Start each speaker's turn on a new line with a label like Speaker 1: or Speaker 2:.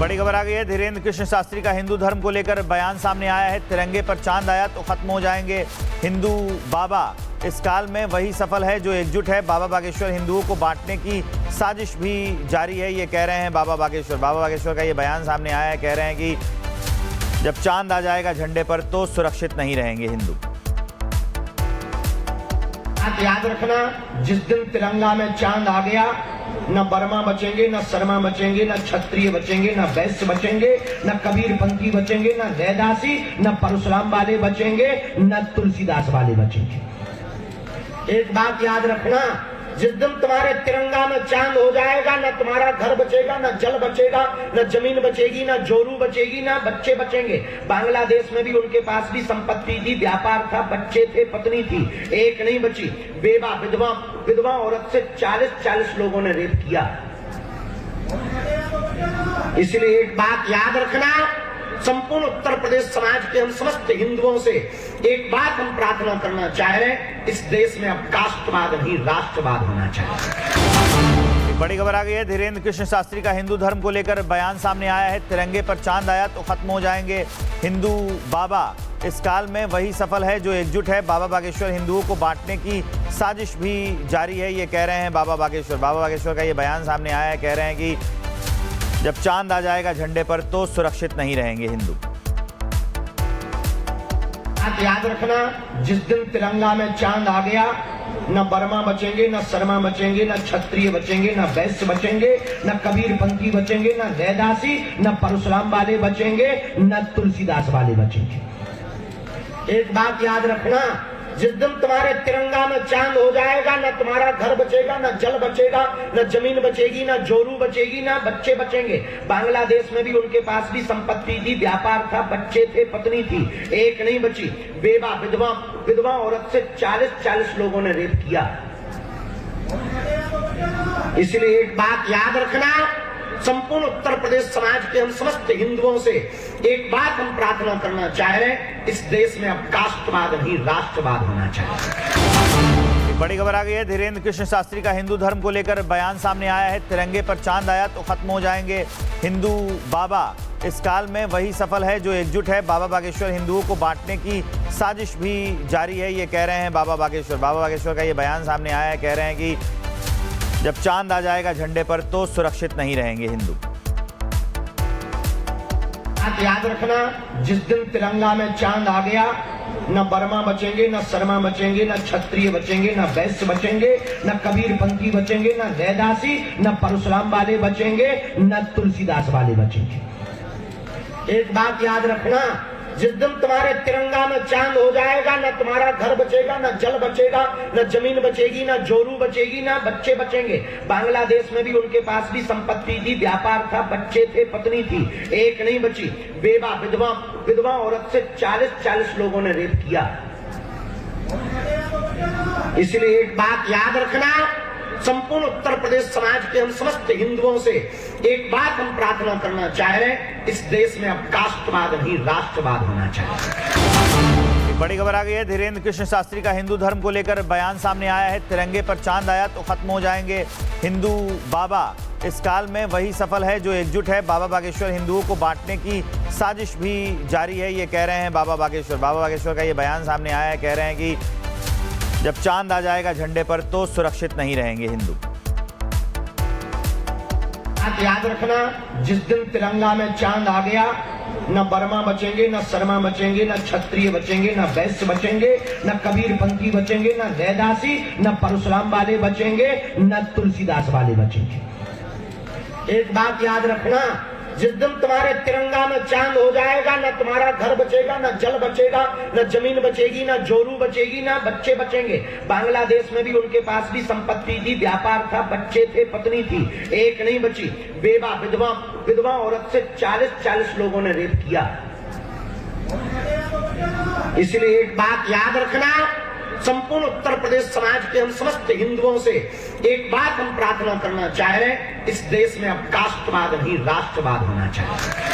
Speaker 1: बड़ी खबर आ गई है। धीरेन्द्र कृष्ण शास्त्री का हिंदू धर्म को लेकर बयान सामने आया है। तिरंगे पर चांद आया तो खत्म हो जाएंगे हिंदू बाबा। इस काल में वही सफल है जो एकजुट है। बाबा बागेश्वर हिंदुओं को बांटने की साजिश भी जारी है, ये कह रहे हैं बाबा बागेश्वर। बाबा बागेश्वर का ये बयान सामने आया है। कह रहे हैं कि जब चांद आ जाएगा झंडे पर तो सुरक्षित नहीं रहेंगे हिंदू।
Speaker 2: याद रखना, जिस दिन तिरंगा में चांद आ गया, न बर्मा बचेंगे, न शर्मा बचेंगे, न क्षत्रिय बचेंगे, न वैश्य बचेंगे, न कबीरपंथी बचेंगे, न रैदासी, न परशुराम वाले बचेंगे, न तुलसीदास वाले बचेंगे। एक बात याद रखना, जिस दिन तुम्हारे तिरंगा में चांद हो जाएगा, न तुम्हारा घर बचेगा, न जल बचेगा, न जमीन बचेगी, न जोरू बचेगी, न बच्चे बचेंगे। बांग्लादेश में भी उनके पास भी संपत्ति थी, व्यापार था, बच्चे थे, पत्नी थी, एक नहीं बची। बेवा विधवा औरत से 40 लोगों ने रेप किया। इसलिए एक बात याद रखना, संपूर्ण उत्तर प्रदेश समाज के हम समस्त हिंदुओं से एक बात हम प्रार्थना करना चाह रहे हैं, इस देश में अब कास्टवाद नहीं राष्ट्रवाद होना चाहिए।
Speaker 1: बड़ी खबर आ गई है। धीरेन्द्र कृष्ण शास्त्री का हिंदू धर्म को लेकर बयान सामने आया है। तिरंगे पर चांद आया तो खत्म हो जाएंगे हिंदू बाबा। इस काल में वही सफल है जो एकजुट है। बाबा बागेश्वर हिंदुओं को बांटने की साजिश भी जारी है, ये कह रहे हैं बाबा बागेश्वर। बाबा बागेश्वर का ये बयान सामने आया है। कह रहे हैं कि जब चांद आ जाएगा झंडे पर तो सुरक्षित नहीं रहेंगे हिंदू।
Speaker 2: याद रखना, जिस दिन तिरंगा में चांद आ गया, न बर्मा बचेंगे, न शर्मा बचेंगे, न क्षत्रिय बचेंगे, न वैश्य बचेंगे, न कबीरपंथी बचेंगे, न रैदासी, न परशुराम वाले बचेंगे, न तुलसीदास वाले बचेंगे। एक बात याद रखना, जिस दिन तुम्हारे तिरंगा में चांद हो जाएगा, न तुम्हारा घर बचेगा, न जल बचेगा, न जमीन बचेगी, न जोरू बचेगी, न बच्चे बचेंगे। बांग्लादेश में भी उनके पास भी संपत्ति थी, व्यापार था, बच्चे थे, पत्नी थी, एक नहीं बची। बेवा विधवा औरत से 40 लोगों ने रेप किया। इसलिए एक बात याद रखना, संपूर्ण उत्तर प्रदेश समाज के हम समस्त हिंदुओं से एक बात हम प्रार्थना करना चाह रहे हैं, इस देश में अब कास्टवाद नहीं राष्ट्रवाद होना चाहिए।
Speaker 1: बड़ी खबर आ गई है। धीरेन्द्र कृष्ण शास्त्री का हिंदू धर्म को लेकर बयान सामने आया है। तिरंगे पर चांद आया तो खत्म हो जाएंगे हिंदू बाबा। इस काल में वही सफल है जो एकजुट है। बाबा बागेश्वर हिंदुओं को बांटने की साजिश भी जारी है, ये कह रहे हैं बाबा बागेश्वर। बाबा बागेश्वर का ये बयान सामने आया है। कह रहे हैं कि जब चांद आ जाएगा झंडे पर तो सुरक्षित नहीं रहेंगे हिंदू।
Speaker 2: याद रखना, जिस दिन तिरंगा में चांद आ गया, न बर्मा बचेंगे, न शर्मा बचेंगे, न क्षत्रिय बचेंगे, न वैश्य बचेंगे, न कबीरपंथी बचेंगे, न रैदासी, न परशुराम वाले बचेंगे, न तुलसीदास वाले बचेंगे। एक बात याद रखना, जिस दिन तुम्हारे तिरंगा में चांद हो जाएगा, न तुम्हारा घर बचेगा, न जल बचेगा, न जमीन बचेगी, न जोरू बचेगी, न बच्चे बचेंगे। बांग्लादेश में भी उनके पास भी संपत्ति थी, व्यापार था, बच्चे थे, पत्नी थी, एक नहीं बची। बेवा विधवा औरत से 40 लोगों ने रेप किया। इसलिए एक बात याद रखना, संपूर्ण उत्तर प्रदेश समाज के हम समस्त हिंदुओं से एक बात हम प्रार्थना करना चाह रहे हैं, इस देश में अब कास्टवाद नहीं राष्ट्रवाद होना चाहिए।
Speaker 1: बड़ी खबर आ गई है। धीरेन्द्र कृष्ण शास्त्री का हिंदू धर्म को लेकर बयान सामने आया है। तिरंगे पर चांद आया तो खत्म हो जाएंगे हिंदू बाबा। इस काल में वही सफल है जो एकजुट है। बाबा बागेश्वर हिंदुओं को बांटने की साजिश भी जारी है, ये कह रहे हैं बाबा बागेश्वर। बाबा बागेश्वर का ये बयान सामने आया है। कह रहे हैं कि जब चांद आ जाएगा झंडे पर तो सुरक्षित नहीं रहेंगे हिंदू।
Speaker 2: याद रखना, जिस दिन तिरंगा में चांद आ गया, न बर्मा बचेंगे, न शर्मा बचेंगे, न क्षत्रिय बचेंगे, न वैश्य बचेंगे, न कबीरपंथी बचेंगे, न रैदासी, न परशुराम वाले बचेंगे, न तुलसीदास वाले बचेंगे। एक बात याद रखना, जिस दिन तुम्हारे तिरंगा में चांद हो जाएगा, न तुम्हारा घर बचेगा, न जल बचेगा, न जमीन बचेगी, न जोरू बचेगी, न बच्चे बचेंगे। बांग्लादेश में भी उनके पास भी संपत्ति थी, व्यापार था, बच्चे थे, पत्नी थी, एक नहीं बची। बेवा विधवा औरत से 40 लोगों ने रेप किया। इसलिए एक बात याद रखना, संपूर्ण उत्तर प्रदेश समाज के हम समस्त हिंदुओं से एक बात हम प्रार्थना करना चाह रहे हैं, इस देश में अब कास्टवाद नहीं राष्ट्रवाद होना चाहिए।